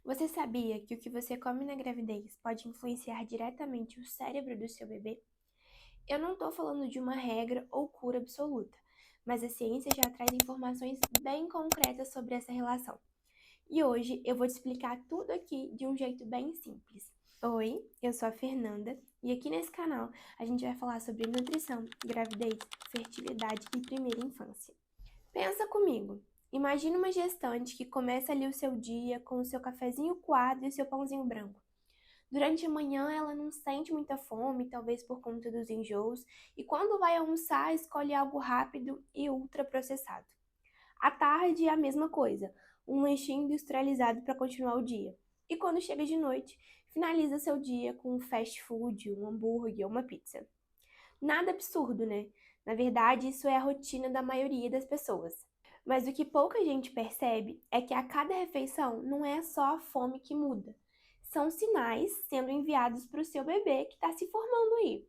Você sabia que o que você come na gravidez pode influenciar diretamente o cérebro do seu bebê? Eu não estou falando de uma regra ou cura absoluta, mas a ciência já traz informações bem concretas sobre essa relação. E hoje eu vou te explicar tudo aqui de um jeito bem simples. Oi, eu sou a Fernanda e aqui nesse canal a gente vai falar sobre nutrição, gravidez, fertilidade e primeira infância. Pensa comigo. Imagina uma gestante que começa ali o seu dia com o seu cafezinho coado e o seu pãozinho branco. Durante a manhã ela não sente muita fome, talvez por conta dos enjoos, e quando vai almoçar escolhe algo rápido e ultraprocessado. À tarde é a mesma coisa, um lanchinho industrializado para continuar o dia. E quando chega de noite, finaliza seu dia com um fast food, um hambúrguer ou uma pizza. Nada absurdo, né? Na verdade, isso é a rotina da maioria das pessoas. Mas o que pouca gente percebe é que a cada refeição não é só a fome que muda. São sinais sendo enviados para o seu bebê que está se formando aí.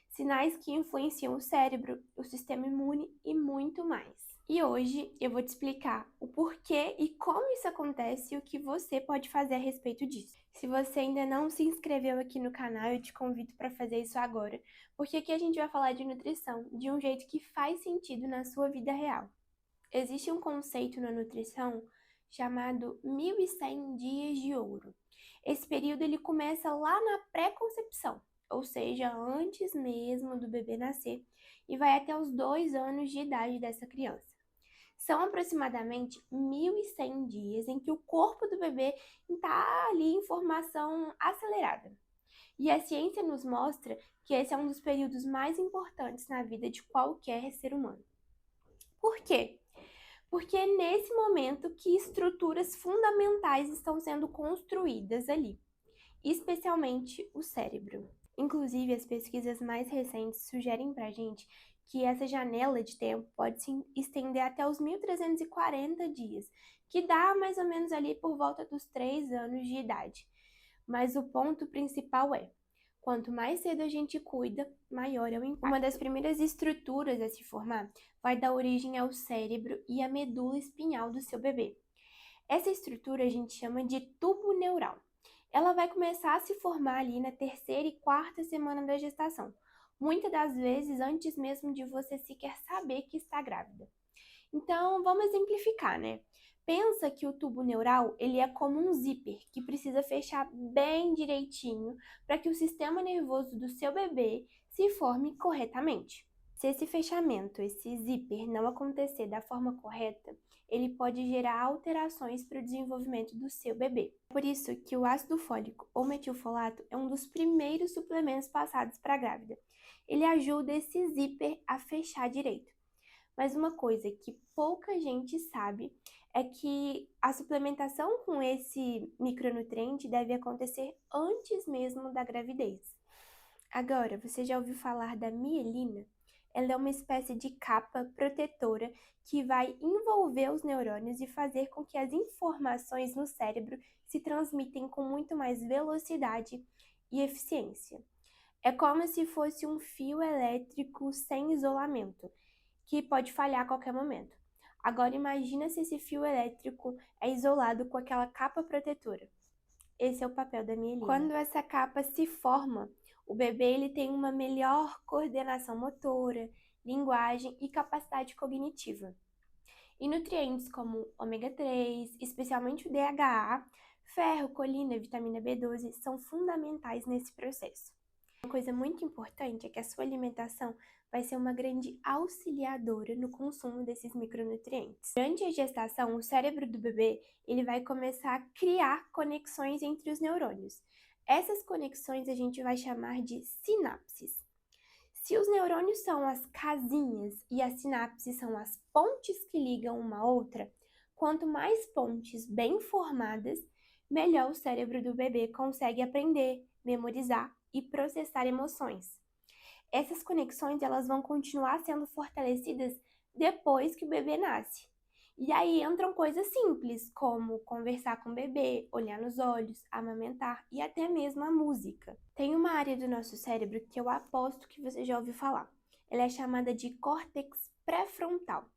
Sinais que influenciam o cérebro, o sistema imune e muito mais. E hoje eu vou te explicar o porquê e como isso acontece e o que você pode fazer a respeito disso. Se você ainda não se inscreveu aqui no canal, eu te convido para fazer isso agora, porque aqui a gente vai falar de nutrição de um jeito que faz sentido na sua vida real. Existe um conceito na nutrição chamado 1.100 dias de ouro. Esse período ele começa lá na pré-concepção, ou seja, antes mesmo do bebê nascer, e vai até os 2 anos de idade dessa criança. São aproximadamente 1.100 dias em que o corpo do bebê está ali em formação acelerada. E a ciência nos mostra que esse é um dos períodos mais importantes na vida de qualquer ser humano. Por quê? Porque é nesse momento que estruturas fundamentais estão sendo construídas ali, especialmente o cérebro. Inclusive, as pesquisas mais recentes sugerem pra gente que essa janela de tempo pode se estender até os 1.340 dias, que dá mais ou menos ali por volta dos 3 anos de idade. Mas o ponto principal é: quanto mais cedo a gente cuida, maior é o impacto. Uma das primeiras estruturas a se formar vai dar origem ao cérebro e à medula espinhal do seu bebê. Essa estrutura a gente chama de tubo neural. Ela vai começar a se formar ali na 3ª e 4ª semana da gestação, muitas das vezes antes mesmo de você sequer saber que está grávida. Então, vamos exemplificar, né? Pensa que o tubo neural, ele é como um zíper que precisa fechar bem direitinho para que o sistema nervoso do seu bebê se forme corretamente. Se esse fechamento, esse zíper, não acontecer da forma correta, ele pode gerar alterações para o desenvolvimento do seu bebê. Por isso que o ácido fólico ou metilfolato é um dos primeiros suplementos passados para a grávida. Ele ajuda esse zíper a fechar direito. Mas uma coisa que pouca gente sabe é que a suplementação com esse micronutriente deve acontecer antes mesmo da gravidez. Agora, você já ouviu falar da mielina? Ela é uma espécie de capa protetora que vai envolver os neurônios e fazer com que as informações no cérebro se transmitem com muito mais velocidade e eficiência. É como se fosse um fio elétrico sem isolamento, que pode falhar a qualquer momento. Agora imagina se esse fio elétrico é isolado com aquela capa protetora. Esse é o papel da mielina. Quando essa capa se forma, o bebê ele tem uma melhor coordenação motora, linguagem e capacidade cognitiva. E nutrientes como ômega 3, especialmente o DHA, ferro, colina e vitamina B12 são fundamentais nesse processo. Uma coisa muito importante é que a sua alimentação vai ser uma grande auxiliadora no consumo desses micronutrientes. Durante a gestação, o cérebro do bebê ele vai começar a criar conexões entre os neurônios. Essas conexões a gente vai chamar de sinapses. Se os neurônios são as casinhas e as sinapses são as pontes que ligam uma à outra, quanto mais pontes bem formadas, melhor o cérebro do bebê consegue aprender, memorizar e processar emoções. Essas conexões elas vão continuar sendo fortalecidas depois que o bebê nasce. E aí entram coisas simples, como conversar com o bebê, olhar nos olhos, amamentar e até mesmo a música. Tem uma área do nosso cérebro que eu aposto que você já ouviu falar. Ela é chamada de córtex pré-frontal.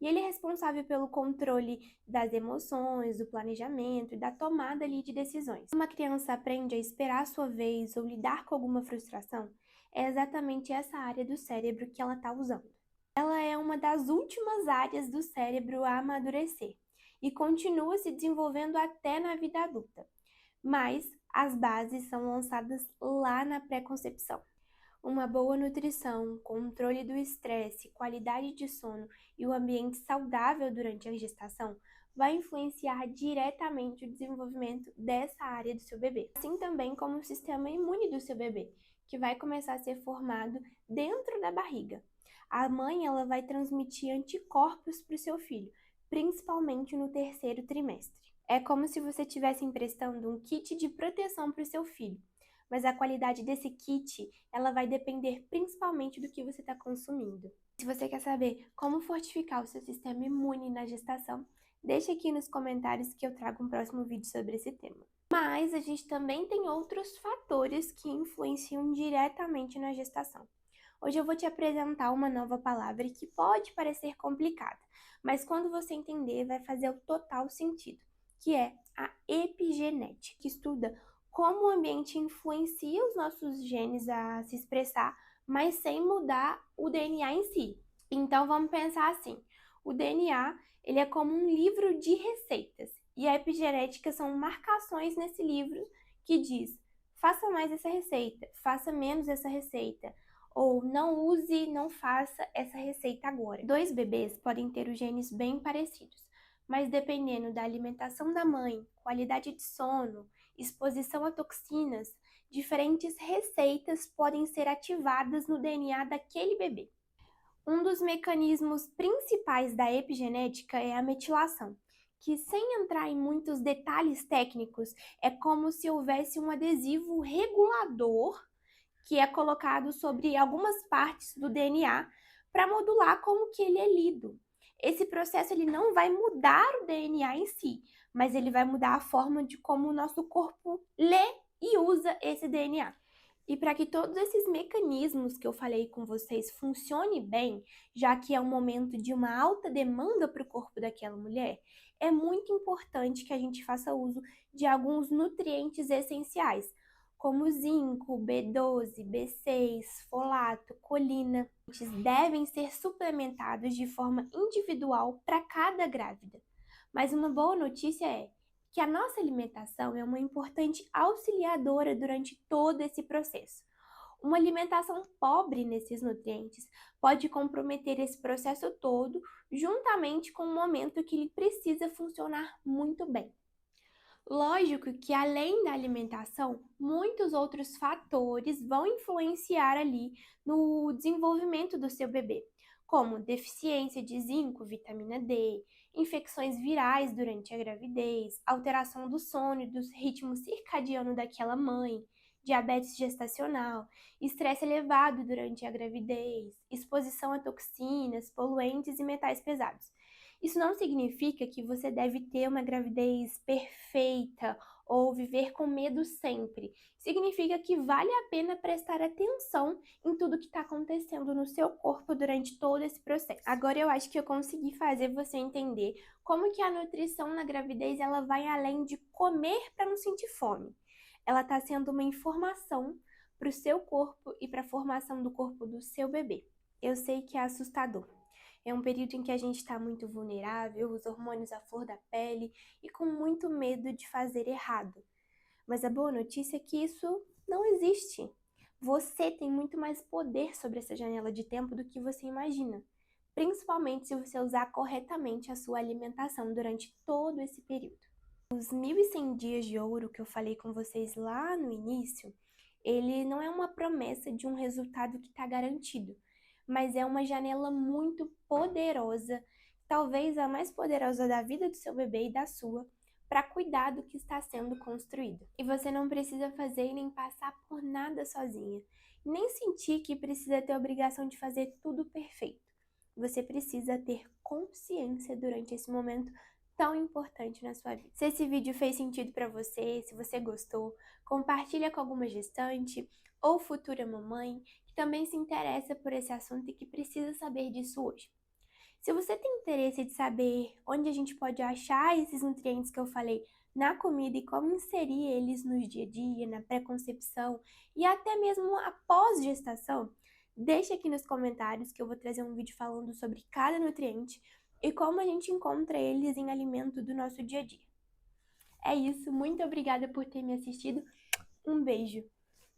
E ele é responsável pelo controle das emoções, do planejamento e da tomada ali de decisões. Quando uma criança aprende a esperar a sua vez ou lidar com alguma frustração, é exatamente essa área do cérebro que ela está usando. Ela é uma das últimas áreas do cérebro a amadurecer e continua se desenvolvendo até na vida adulta. Mas as bases são lançadas lá na pré-concepção. Uma boa nutrição, controle do estresse, qualidade de sono e o ambiente saudável durante a gestação vai influenciar diretamente o desenvolvimento dessa área do seu bebê. Assim também como o sistema imune do seu bebê, que vai começar a ser formado dentro da barriga. A mãe ela vai transmitir anticorpos para o seu filho, principalmente no terceiro trimestre. É como se você estivesse emprestando um kit de proteção para o seu filho, mas a qualidade desse kit ela vai depender principalmente do que você está consumindo. Se você quer saber como fortificar o seu sistema imune na gestação, deixa aqui nos comentários que eu trago um próximo vídeo sobre esse tema. Mas a gente também tem outros fatores que influenciam diretamente na gestação. Hoje eu vou te apresentar uma nova palavra que pode parecer complicada, mas quando você entender vai fazer o total sentido, que é a epigenética, que estuda como o ambiente influencia os nossos genes a se expressar, mas sem mudar o DNA em si. Então vamos pensar assim, o DNA ele é como um livro de receitas e a epigenética são marcações nesse livro que diz faça mais essa receita, faça menos essa receita, ou não use, não faça essa receita agora. Dois bebês podem ter os genes bem parecidos, mas dependendo da alimentação da mãe, qualidade de sono, exposição a toxinas, diferentes receitas podem ser ativadas no DNA daquele bebê. Um dos mecanismos principais da epigenética é a metilação, que sem entrar em muitos detalhes técnicos, é como se houvesse um adesivo regulador que é colocado sobre algumas partes do DNA para modular como que ele é lido. Esse processo ele não vai mudar o DNA em si, mas ele vai mudar a forma de como o nosso corpo lê e usa esse DNA. E para que todos esses mecanismos que eu falei com vocês funcionem bem, já que é um momento de uma alta demanda para o corpo daquela mulher, é muito importante que a gente faça uso de alguns nutrientes essenciais, como zinco, B12, B6, folato, colina. Eles devem ser suplementados de forma individual para cada grávida. Mas uma boa notícia é que a nossa alimentação é uma importante auxiliadora durante todo esse processo. Uma alimentação pobre nesses nutrientes pode comprometer esse processo todo, juntamente com o momento que ele precisa funcionar muito bem. Lógico que além da alimentação, muitos outros fatores vão influenciar ali no desenvolvimento do seu bebê, como deficiência de zinco, vitamina D, infecções virais durante a gravidez, alteração do sono e do ritmo circadiano daquela mãe, diabetes gestacional, estresse elevado durante a gravidez, exposição a toxinas, poluentes e metais pesados. Isso não significa que você deve ter uma gravidez perfeita ou viver com medo sempre. Significa que vale a pena prestar atenção em tudo que está acontecendo no seu corpo durante todo esse processo. Agora eu acho que eu consegui fazer você entender como que a nutrição na gravidez ela vai além de comer para não sentir fome. Ela está sendo uma informação para o seu corpo e para a formação do corpo do seu bebê. Eu sei que é assustador. É um período em que a gente está muito vulnerável, os hormônios à flor da pele e com muito medo de fazer errado. Mas a boa notícia é que isso não existe. Você tem muito mais poder sobre essa janela de tempo do que você imagina, principalmente se você usar corretamente a sua alimentação durante todo esse período. Os 1.100 dias de ouro que eu falei com vocês lá no início, ele não é uma promessa de um resultado que está garantido, mas é uma janela muito poderosa, talvez a mais poderosa da vida do seu bebê e da sua, para cuidar do que está sendo construído. E você não precisa fazer e nem passar por nada sozinha, nem sentir que precisa ter a obrigação de fazer tudo perfeito. Você precisa ter consciência durante esse momento tão importante na sua vida. Se esse vídeo fez sentido para você, se você gostou, compartilha com alguma gestante ou futura mamãe que também se interessa por esse assunto e que precisa saber disso hoje. Se você tem interesse de saber onde a gente pode achar esses nutrientes que eu falei na comida e como inserir eles no dia a dia, na pré-concepção e até mesmo após gestação, deixa aqui nos comentários que eu vou trazer um vídeo falando sobre cada nutriente e como a gente encontra eles em alimento do nosso dia a dia. É isso, muito obrigada por ter me assistido. Um beijo!